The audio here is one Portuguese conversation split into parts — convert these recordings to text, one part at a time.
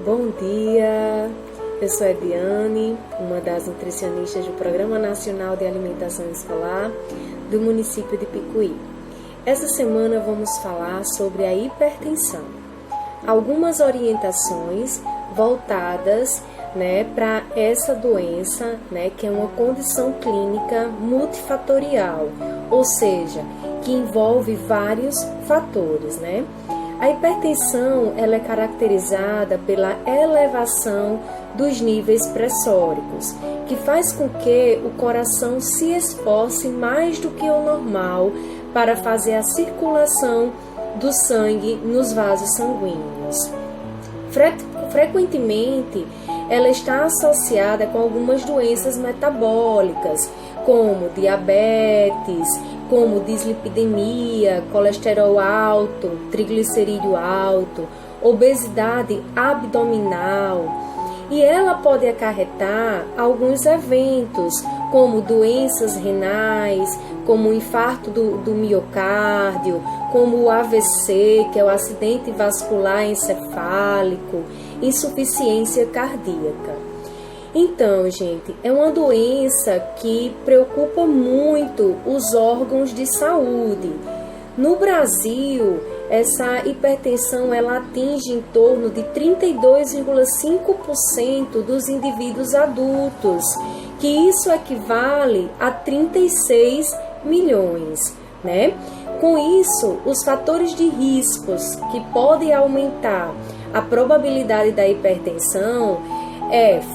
Bom dia, eu sou Ediane, uma das nutricionistas do Programa Nacional de Alimentação Escolar do município de Picuí. Essa semana vamos falar sobre a hipertensão. Algumas orientações voltadas para essa doença, que é uma condição clínica multifatorial, ou seja, que envolve vários fatores, A hipertensão ela é caracterizada pela elevação dos níveis pressóricos, que faz com que o coração se esforce mais do que o normal para fazer a circulação do sangue nos vasos sanguíneos. Frequentemente, ela está associada com algumas doenças metabólicas, como diabetes, como dislipidemia, colesterol alto, triglicerídeo alto, obesidade abdominal. E ela pode acarretar alguns eventos, como doenças renais, como o infarto do miocárdio, como o AVC, que é o acidente vascular encefálico, insuficiência cardíaca. Então, gente, é uma doença que preocupa muito os órgãos de saúde. No Brasil, essa hipertensão ela atinge em torno de 32,5% dos indivíduos adultos, que isso equivale a 36 milhões, Com isso, os fatores de riscos que podem aumentar a probabilidade da hipertensão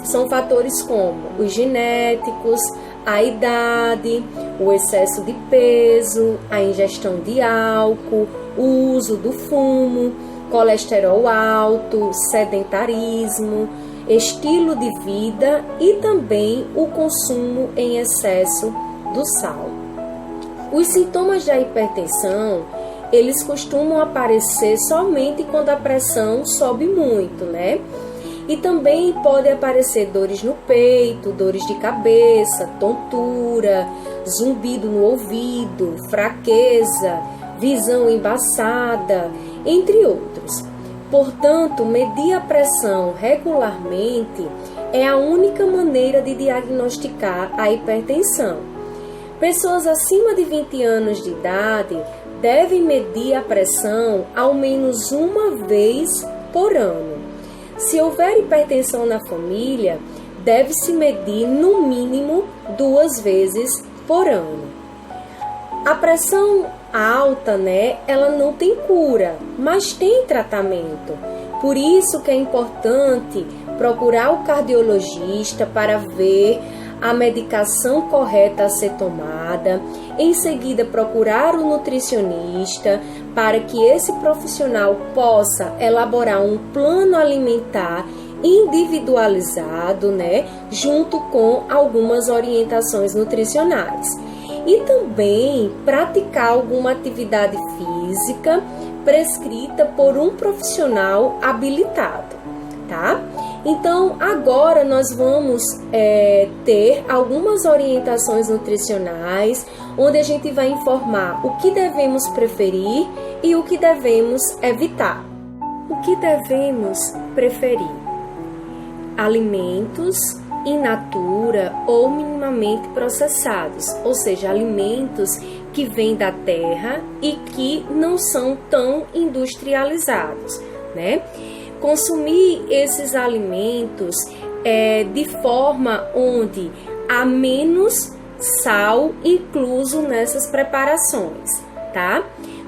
são fatores como os genéticos, a idade, o excesso de peso, a ingestão de álcool, o uso do fumo, colesterol alto, sedentarismo, estilo de vida e também o consumo em excesso do sal. Os sintomas da hipertensão, eles costumam aparecer somente quando a pressão sobe muito, E também pode aparecer dores no peito, dores de cabeça, tontura, zumbido no ouvido, fraqueza, visão embaçada, entre outros. Portanto, medir a pressão regularmente é a única maneira de diagnosticar a hipertensão. Pessoas acima de 20 anos de idade devem medir a pressão ao menos uma vez por ano. Se houver hipertensão na família, deve-se medir no mínimo 2 vezes por ano. A pressão alta, ela não tem cura, mas tem tratamento. Por isso que é importante procurar o cardiologista para ver a medicação correta a ser tomada, em seguida procurar o nutricionista para que esse profissional possa elaborar um plano alimentar individualizado, junto com algumas orientações nutricionais. E também praticar alguma atividade física prescrita por um profissional habilitado, Então, agora nós vamos ter algumas orientações nutricionais, onde a gente vai informar o que devemos preferir e o que devemos evitar. O que devemos preferir? Alimentos in natura ou minimamente processados, ou seja, alimentos que vêm da terra e que não são tão industrializados, Consumir esses alimentos de forma onde há menos sal incluso nessas preparações,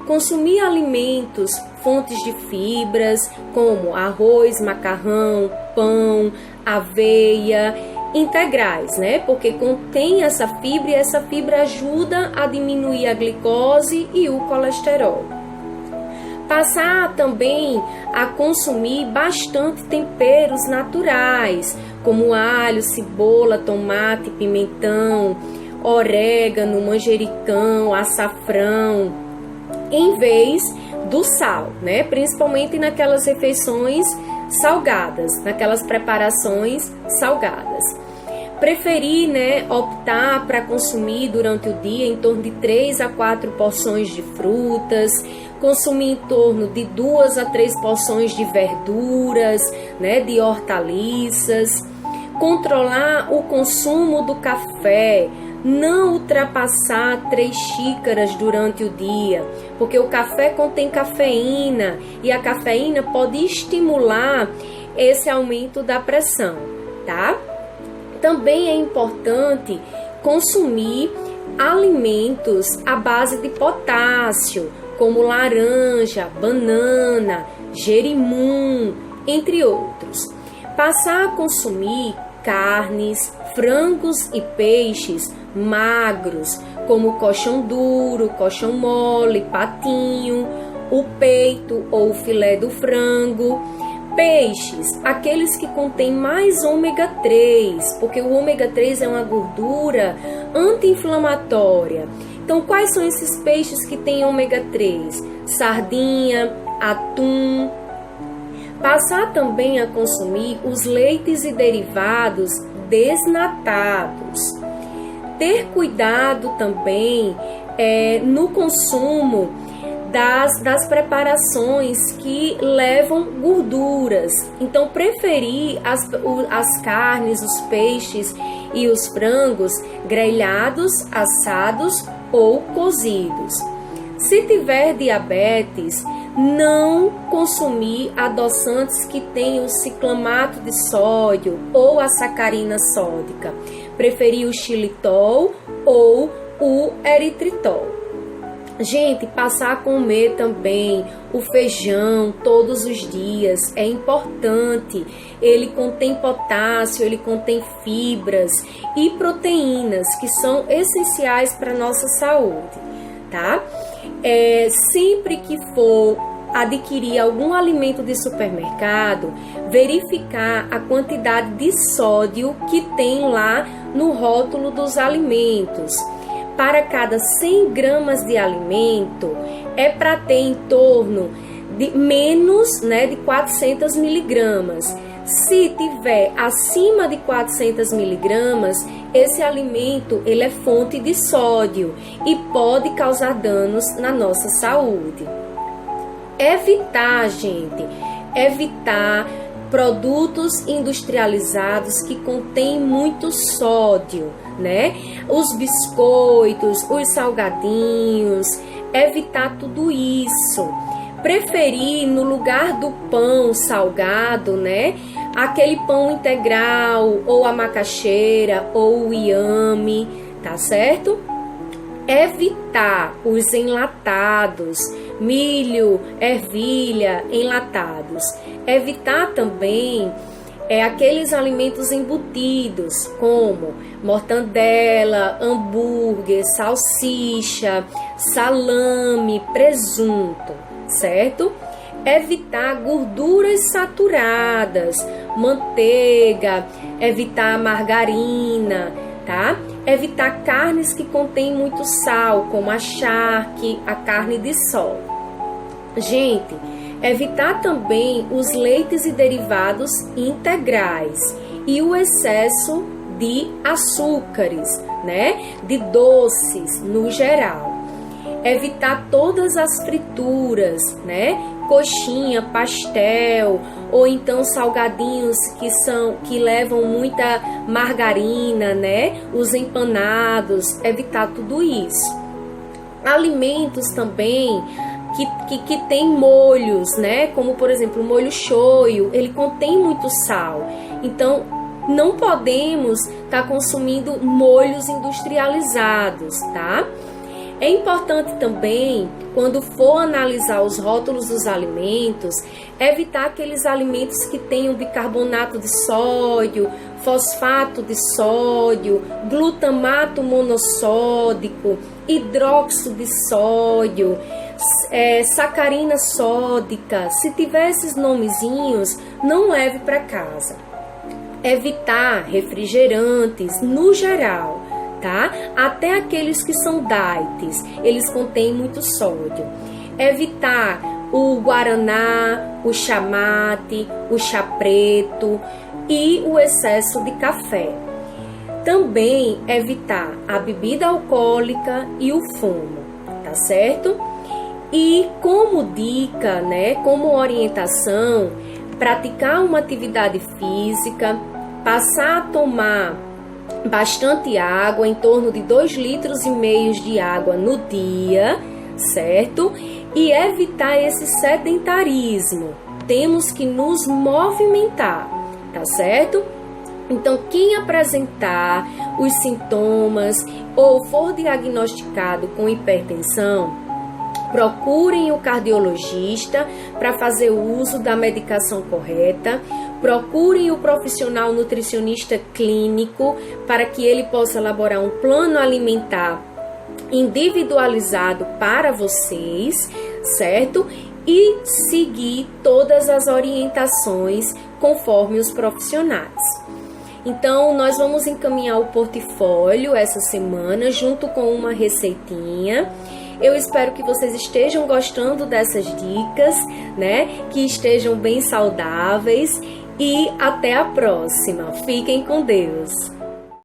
Consumir alimentos, fontes de fibras, como arroz, macarrão, pão, aveia, integrais, Porque contém essa fibra e essa fibra ajuda a diminuir a glicose e o colesterol. Passar também a consumir bastante temperos naturais, como alho, cebola, tomate, pimentão, orégano, manjericão, açafrão, em vez do sal, Principalmente naquelas refeições salgadas, naquelas preparações salgadas. Preferir, optar para consumir durante o dia em torno de 3 a 4 porções de frutas, consumir em torno de 2 a 3 porções de verduras, né, de hortaliças, controlar o consumo do café, não ultrapassar 3 xícaras durante o dia, porque o café contém cafeína e a cafeína pode estimular esse aumento da pressão, tá? Também é importante consumir alimentos à base de potássio, como laranja, banana, jerimum, entre outros. Passar a consumir carnes, frangos e peixes magros, como coxão duro, coxão mole, patinho, o peito ou o filé do frango. Peixes, aqueles que contêm mais ômega 3, porque o ômega 3 é uma gordura anti-inflamatória. Então, quais são esses peixes que têm ômega 3? Sardinha, atum. Passar também a consumir os leites e derivados desnatados. Ter cuidado também no consumo das preparações que levam gorduras. Então, preferir as carnes, os peixes e os frangos grelhados, assados ou cozidos. Se tiver diabetes, não consumir adoçantes que tenham ciclamato de sódio ou a sacarina sódica. Preferir o xilitol ou o eritritol. Gente, passar a comer também o feijão todos os dias é importante. Ele contém potássio, ele contém fibras e proteínas que são essenciais para a nossa saúde, tá? Sempre que for adquirir algum alimento de supermercado, verificar a quantidade de sódio que tem lá no rótulo dos alimentos. Para cada 100 gramas de alimento, é para ter em torno de menos, de 400 miligramas. Se tiver acima de 400 miligramas, esse alimento ele é fonte de sódio e pode causar danos na nossa saúde. Evitar produtos industrializados que contêm muito sódio, os biscoitos, os salgadinhos, evitar tudo isso. Preferir no lugar do pão salgado, aquele pão integral, ou a macaxeira, ou o inhame, tá certo? Evitar os enlatados, milho, ervilha, enlatados. Evitar também aqueles alimentos embutidos, como mortandela, hambúrguer, salsicha, salame, presunto, certo? Evitar gorduras saturadas, manteiga, evitar margarina, tá? Evitar carnes que contêm muito sal, como a charque, a carne de sol. Gente, evitar também os leites e derivados integrais e o excesso de açúcares, de doces no geral. Evitar todas as frituras, coxinha, pastel, ou então salgadinhos que levam muita margarina, os empanados, evitar tudo isso. Alimentos também que tem molhos, como por exemplo o molho shoyu, ele contém muito sal. Então não podemos estar consumindo molhos industrializados, tá? É importante também, quando for analisar os rótulos dos alimentos, evitar aqueles alimentos que tenham bicarbonato de sódio, fosfato de sódio, glutamato monossódico, hidróxido de sódio, sacarina sódica. Se tiver esses nomezinhos, não leve para casa. Evitar refrigerantes no geral, tá? Até aqueles que são diets, eles contêm muito sódio. Evitar o guaraná, o chá mate, o chá preto e o excesso de café. Também evitar a bebida alcoólica e o fumo, tá certo? E como dica, né, como orientação, praticar uma atividade física, passar a tomar bastante água, em torno de 2,5 litros de água no dia, certo? E evitar esse sedentarismo. Temos que nos movimentar, tá certo? Então, quem apresentar os sintomas ou for diagnosticado com hipertensão, procurem o cardiologista para fazer o uso da medicação correta, procurem o profissional nutricionista clínico para que ele possa elaborar um plano alimentar individualizado para vocês, certo? E seguir todas as orientações conforme os profissionais. Então, nós vamos encaminhar o portfólio essa semana junto com uma receitinha. Eu espero que vocês estejam gostando dessas dicas, né? Que estejam bem saudáveis e até a próxima. Fiquem com Deus!